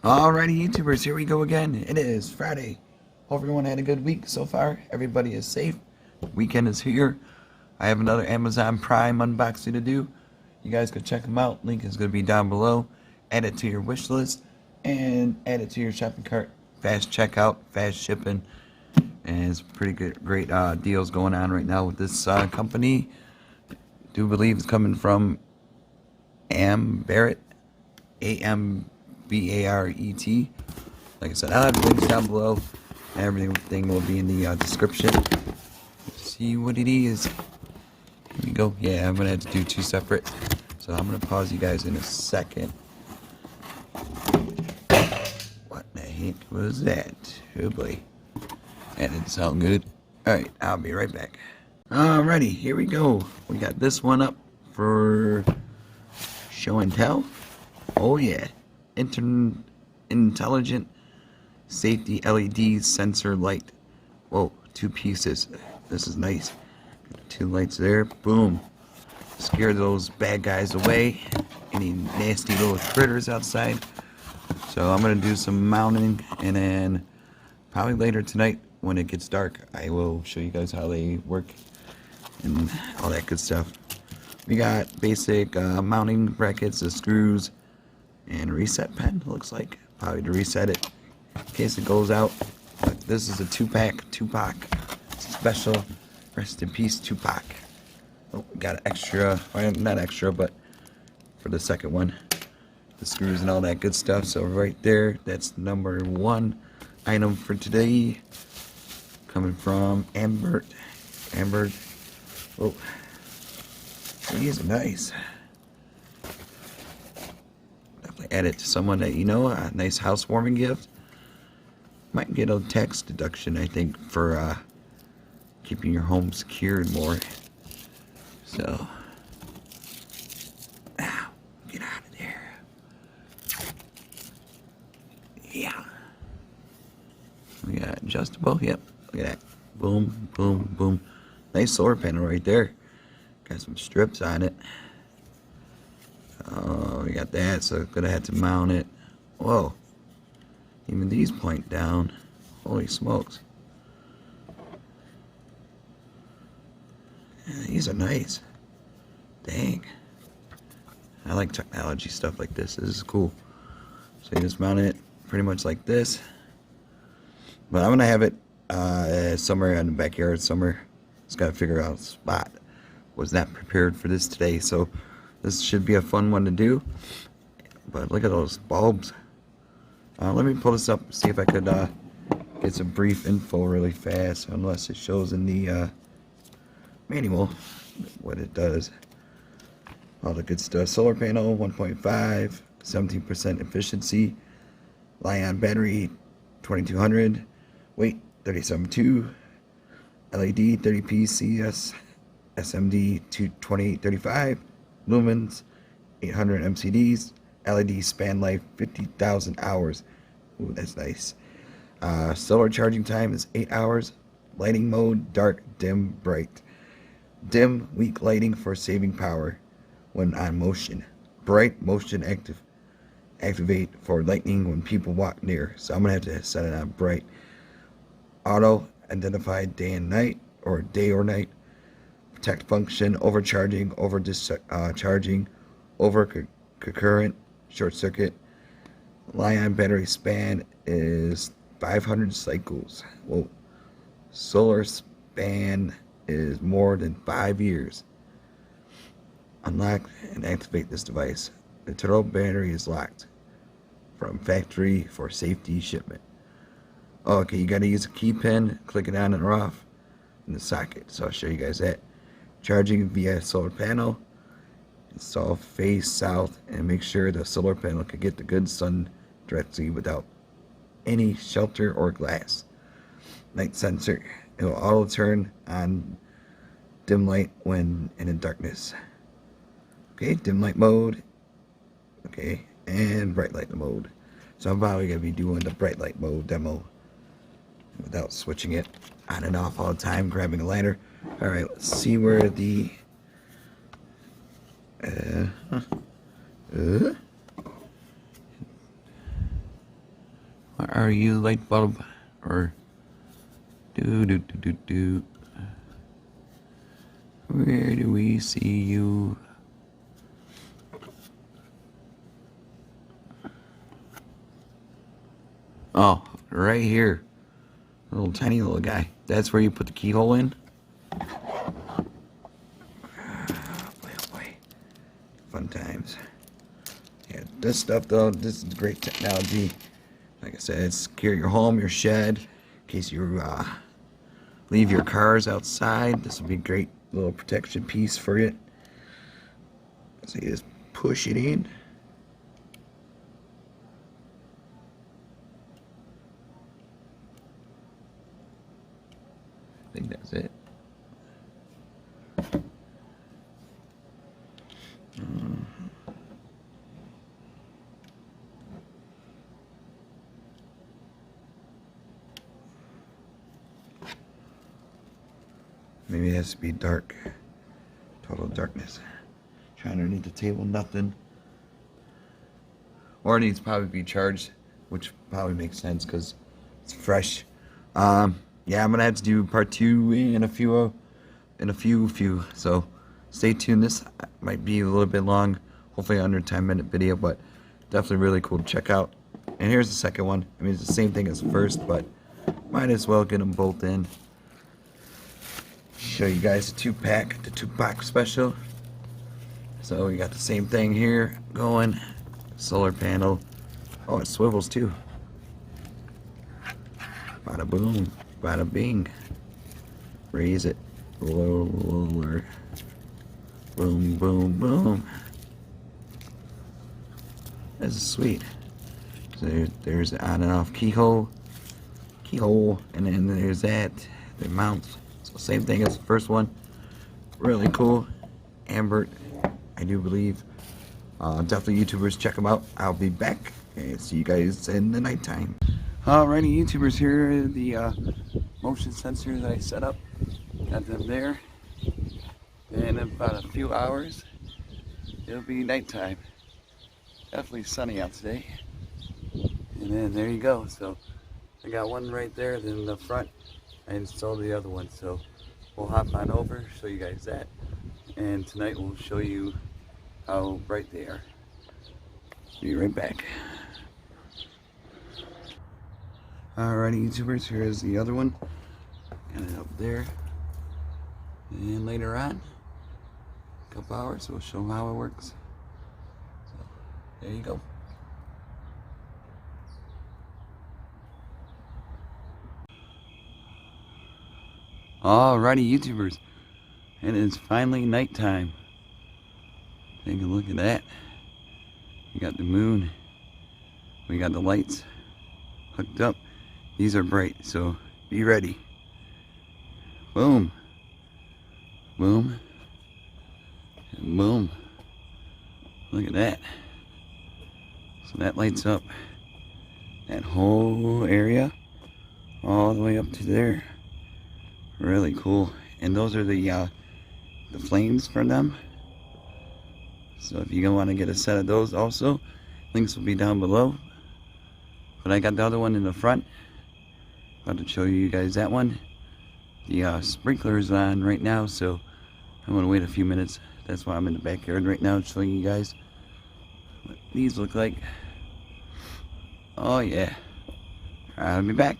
Alrighty, YouTubers, here we go again. It is Friday. Hope everyone had a good week so far. Everybody is safe. Weekend is here. I have another Amazon Prime unboxing to do. You guys can check them out. Link is going to be down below. Add it to your wish list and add it to your shopping cart. Fast checkout, fast shipping, and it's pretty good, great deals going on right now with this company. Do believe it's coming from Ambaret, Ambaret. Like I said, I'll have links down below. Everything will be in the description. Let's see what it is. Here we go. Yeah, I'm gonna have to do two separate. So I'm gonna pause you guys in a second. What the heck was that? Oh boy, that didn't sound good. All right, I'll be right back. Alrighty, here we go. We got this one up for show and tell. Oh yeah. Intelligent safety LED sensor light. Whoa, two pieces. This is nice. Two lights there. Boom. Scare those bad guys away. Any nasty little critters outside. So I'm going to do some mounting, and then probably later tonight when it gets dark, I will show you guys how they work and all that good stuff. We got basic mounting brackets, the screws, and a reset pen, looks like. Probably to reset it in case it goes out. But this is a Tupac. Special. Rest in peace, Tupac. Oh, we got an extra, well, not extra, but for the second one. The screws and all that good stuff. So right there, that's number one item for today. Coming from Ambaret. Oh, these are nice. Add it to someone that you know, a nice housewarming gift. Might get a tax deduction, I think, for keeping your home secured more. So, ow, get out of there. Yeah. We got adjustable, yep, look at that. Boom, boom, boom. Nice solar panel right there. Got some strips on it. Oh, we got that, so gonna have to mount it. Whoa. Even these point down. Holy smokes. Yeah, these are nice. Dang. I like technology stuff like this. This is cool. So you just mount it pretty much like this. But I'm gonna have it somewhere in the backyard somewhere. Just gotta figure out a spot. Was not prepared for this today, so this should be a fun one to do. But look at those bulbs. Let me pull this up, see if I could get some brief info really fast, unless it shows in the manual what it does. All the good stuff. Solar panel, 1.5, 17% efficiency. Li-ion battery, 2200. Weight, 37.2. LED, 30p CS. SMD, 2835. Lumens, 800 MCDs. LED span life, 50,000 hours. Ooh, that's nice. Solar charging time is 8 hours. Lighting mode, dark, dim, bright. Dim, weak lighting for saving power when on motion. Bright, motion activate for lightning when people walk near. So I'm going to have to set it on bright. Auto, identify day and night, or day or night. Protect function, overcharging, over discharging, over concurrent, short circuit. Li-ion battery span is 500 cycles. Whoa. Solar span is more than 5 years. Unlock and activate this device. The total battery is locked from factory for safety shipment. Oh, okay, you gotta use a key pin, click it on and off in the socket. So I'll show you guys that. Charging via solar panel. Install face south and make sure the solar panel can get the good sun directly without any shelter or glass. Night sensor. It will auto turn on dim light when in darkness. Okay, dim light mode. Okay, and bright light mode. So I'm probably going to be doing the bright light mode demo without switching it on and off all the time, grabbing a lantern. Alright, let's see where the are you, light bulb? Or do. Where do we see you? Oh, right here. Little tiny little guy. That's where you put the keyhole in. Boy, oh boy. Fun times. Yeah, this stuff though, this is great technology. Like I said, it's secure your home, your shed, in case you leave your cars outside. This will be a great little protection piece for it. So you just push it in. I think that's it. Maybe it has to be dark. Total darkness. Try underneath the table, nothing. Or it needs to probably be charged, which probably makes sense because it's fresh. Yeah, I'm gonna have to do part 2 in a few. So stay tuned. This might be a little bit long, hopefully under 10-minute video, but definitely really cool to check out. And here's the second one. I mean, it's the same thing as the first, but might as well get them both in. Show you guys the 2-pack, the 2-pack special. So we got the same thing here going. Solar panel. Oh, it swivels too. Bada boom, bada bing. Raise it. Lower. Boom, boom, boom. This is sweet. So there's the on and off keyhole, and then there's that, the mounts. So same thing as the first one. Really cool. Ambaret, I do believe. Definitely YouTubers, check them out. I'll be back and see you guys in the nighttime. Alrighty, YouTubers, here are the motion sensors that I set up. Got them there. And in about a few hours, it'll be nighttime. Definitely sunny out today. And then there you go. So I got one right there, then in the front I installed the other one. So we'll hop on over, show you guys that. And tonight we'll show you how bright they are. Be right back. Alrighty, YouTubers, here's the other one. Got it up there. And later on, a couple hours, we'll show how it works. So, there you go. Alrighty, YouTubers, it is finally nighttime. Take a look at that. We got the moon. We got the lights hooked up. These are bright, so be ready. Boom. Boom. And boom. Look at that. So that lights up that whole area all the way up to there. Really cool. And those are the flames for them. So if you want to get a set of those also, links will be down below. But I got the other one in the front. About to show you guys that one. The sprinkler is on right now, so I'm going to wait a few minutes. That's why I'm in the backyard right now showing you guys what these look like. Oh yeah. I'll be back.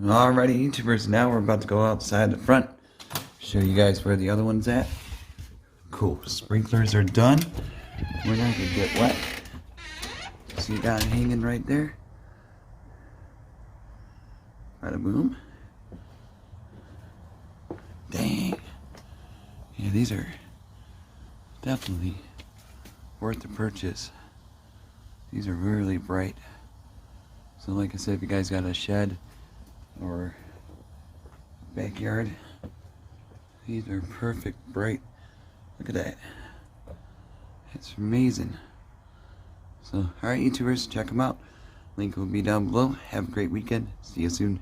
Alrighty, YouTubers, now we're about to go outside the front. Show you guys where the other one's at. Cool, sprinklers are done. We're not gonna get wet. So you got it hanging right there. Bada boom. Dang. Yeah, these are definitely worth the purchase. These are really bright. So like I said, if you guys got a shed or backyard, these are perfect bright. Look at that. It's amazing. So, alright, YouTubers, check them out. Link will be down below. Have a great weekend. See you soon.